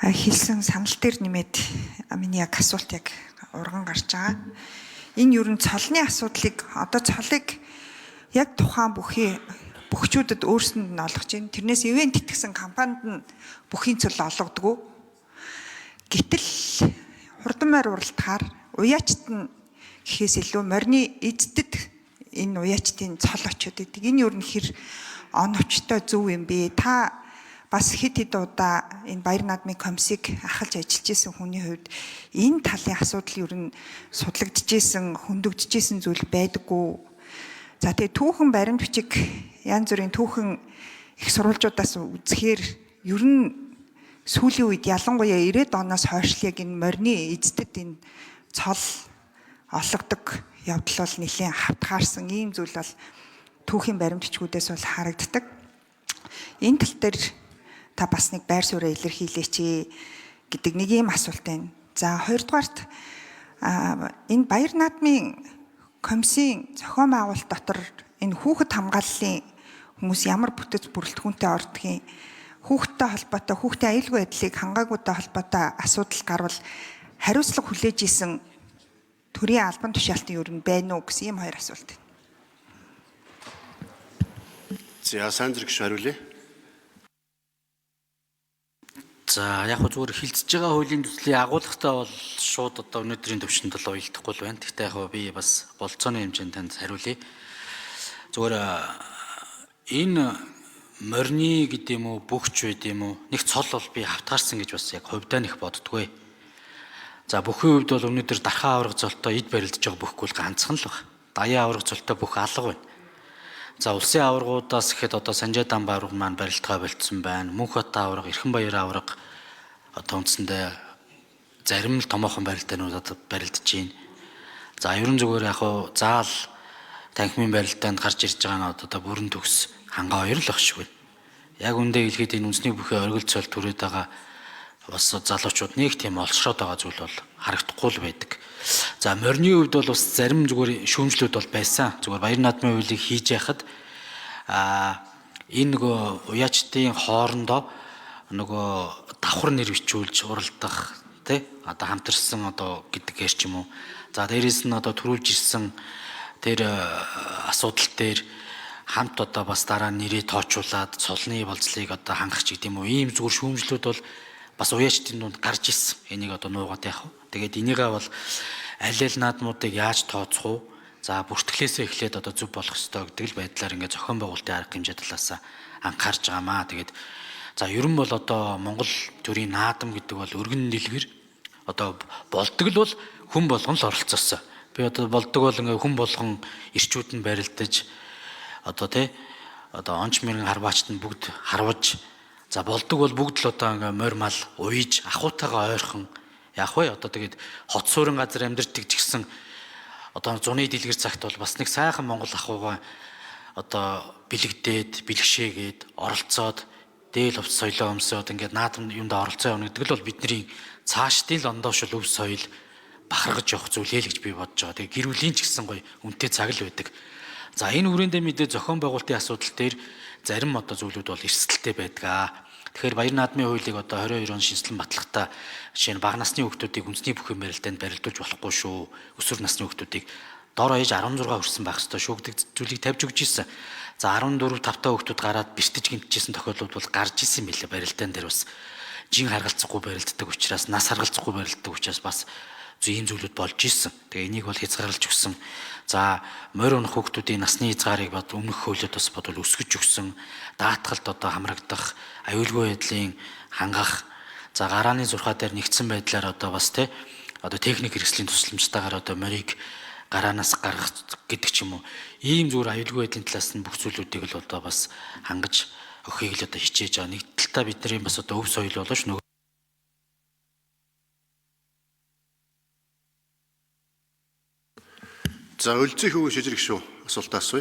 хэлсэн санал дээр нэмээд миний яг асуулт яг урган гарч байгаа. Энэ ер нь цолны асуудлыг одоо цолыг яг тухайн бүхчүүдэд өөрсөнд нь олгож байна. Тэрнээс ивент итгэсэн компанид нь бүхийн цол олгодог. Гэтэл хурдан морь уралдахаар уяачт нь гэхээс илүү морины эздэд энэ уяачтын цол очиод идэг. Энэ ер нь хэр оновчтой зөв юм бэ? Та бас хэд удаа энэ Баяр наадмын комиссийг ахалж ажиллаж исэн хүний хувьд энэ талын асуудал ер нь судлагдчихсэн, хөндөгдчихсэн зүйл байдаггүй. За тэгээ түүхэн баримт бичиг янз бүрийн түүхэн их сурвалжуудаас үзэхээр ер нь сүүлийн үед ялангуяа 90-ад оноос хойш яг энэ морины эздэд энэ цол олгодог явдал бол нэлээд хавтгаарсан ийм зүйл бол түүхийн баримт бичгүүдээс бол харагддаг. Энэ тал дээр та бас нэг байр сууриа илэрхийлээч гэдэг нэг ийм асуулт байна. За хоёрдугаарт энэ Баяр наадмын комиссийн зохион байгуулалт дотор энэ хүүхэд хамгааллын хүмүүс ямар бүтэц бүрэлдэхүүнтэй ордгийг, хүүхэдтэй холбоотой, хүүхдийн аюулгүй байдлыг хангаагүйтэй холбоотой асуудал гарвал хариуцлага хүлээж исэн төрийн албан тушаалтын ер нь байна уу гэсэн ийм хоёр асуулт байна. За сайн зэрэг хариулъя. За яг зүгээр хилцэж байгаа хуулийн төслийн агуулгатай бол шууд одоо өнөөдрийн төвшөнд л уялдахгүй л байна. Гэхдээ яг би бас болцооны хэмжээнд танд хариулъя. Зүгээр энэ морины гэдэг юм уу, бүхч байд юм уу, нэг цол бол би хавтгаарсан гэж бас яг хувьдаа нэх боддгоо. За бүхний хувьд бол өнөөдөр дархан аврах золтой эд барилдаж байгаа бүхгүй л ганцхан л байна. Даян аврах золтой бүх алга байна. За улсын аваргуудаас ихэд одоо Санжаадан аварга маань барилдгаа болцсон байна. Мөнхбат аварга, Эрхэнбаяр аварга одоо үндсэндээ зарим л томоохон барилдаанууд одоо барилдаж байна. За ерөн зүгээр яг хуу заал танхимын барилдаанд гарч ирж байгаа нь одоо бүрэн төгс хангаа хоёр л багш байна. Яг үндэ хэлэхэд энэ үндэсний бүхий оргил цол түрээд байгаа бас залуучууд нэг тийм олшроод байгаа зүйл бол харагдахгүй л байдаг. За морины хувьд бол бас зарим зүгээр шүүмжлүүд бол байсан. Зүгээр Баяр наадмын хуулийг хийж яхад энэ нөгөө уяачтын хоорондоо нөгөө давхар нэр бичүүлж уралдах тий одоо хамтарсан одоо гэдэг ч юм уу. За дээрээс нь одоо төрүүлж ирсэн тэр асуудал дээр хамт одоо бас дараа нь нэрээ тоочуулаад цолны болцлыг одоо хангах ч гэдэг юм уу. Ийм зүгээр шүүмжлүүд бол бас уяачтын дунд гарч ирсэн. Энийг одоо нуугаад яах вэ? Тэгээд энийгээ бол аль наадмуудыг яаж тооцох уу? За бүртгэлээсээ эхлээд одоо зөв болох ёстой гэдэг л байдлаар ингээд зохион байгуулалтын арга хэмжээ талаас анхаарч байгаамаа. Тэгээд за ерөн бол одоо Монгол төрийн наадам гэдэг бол өргөн дэлгэр одоо болдог л бол хүн болгон л оролцсон. Би одоо болдог бол ингээд хүн болгон ирчүүд нь барилдаж одоо тий одоо онч мэрэгэн харваачт нь бүгд харваж за болдог бол бүгд л одоо ингээ морь мал уйж ахуйтайгаа ойрхон яах вэ? Одоо тэгээд хот суурин газар амьдардаг ч гэсэн одоо зуны дэлгэр цагт бол бас нэг сайхан Монгол ахуйгаа одоо бэлэгдээд, бэлгшээгээд оролцоод дээл хувц соёлоо өмсөд ингээд наадам юундаа оролцоо явна гэдэг л бол бидний цаашдын л ондоошл өв соёл бахаргаж явах зүйлээ л гэж би бодож байгаа. Тэгээд гэр бүлийн ч гэсэн гоё үнэтэй цаг л байдаг. За энэ хүрээндээ мэдээ зохион байгуулалтын асуудал дээр зарим одоо зүйлүүд бол эрсдэлтэй байдаг. Тэгэхээр Баяр наадмын хуулийг одоо 22 он шинжилэн батлахдаа жишээ нь бага насны хүүхдүүдийг үндэсний бүхий барилдаанд барилдуулж болохгүй шүү. Өсвөр насны хүүхдүүдийг дор хаяж 16 хүрсэн байх ёстой шүү гэдэг зүйлийг тавьж өгч ирсэн. За 14 5 хүүхдүүд гараад бэртэж гэмтчихсэн тохиолдлууд бол гарч ирсэн мэлээ барилдаан дээр бас жин харгалзахгүй барилддаг учраас нас харгалзахгүй барилддаг учраас бас ийм зүйлүүд болж ирсэн. Тэгээ энийг бол хязгаарлаж өгсөн. За морь унах хүүхдүүдийн насны хязгаарыг бод өмнөх хуулиуд бас бодвол өсгөж өгсөн. Даатгалд одоо хамрагдах, аюулгүй байдлын хангах, за гарааны зурхаа дээр нэгдсэн байдлаар одоо бас тий одоо техник хэрэгслийн тусламжтайгаар одоо морийг гараанаас гаргах гэдэг ч юм уу. Ийм зүгээр аюулгүй байдлын талаас нь бүх зүйлүүдийг л одоо бас хангаж өгөхийг л одоо хичээж байгаа. Нэг талдаа бидний бас одоо өв соёл болооч нөгөө За өлзөх хүү шижрэх шүү асуултаас.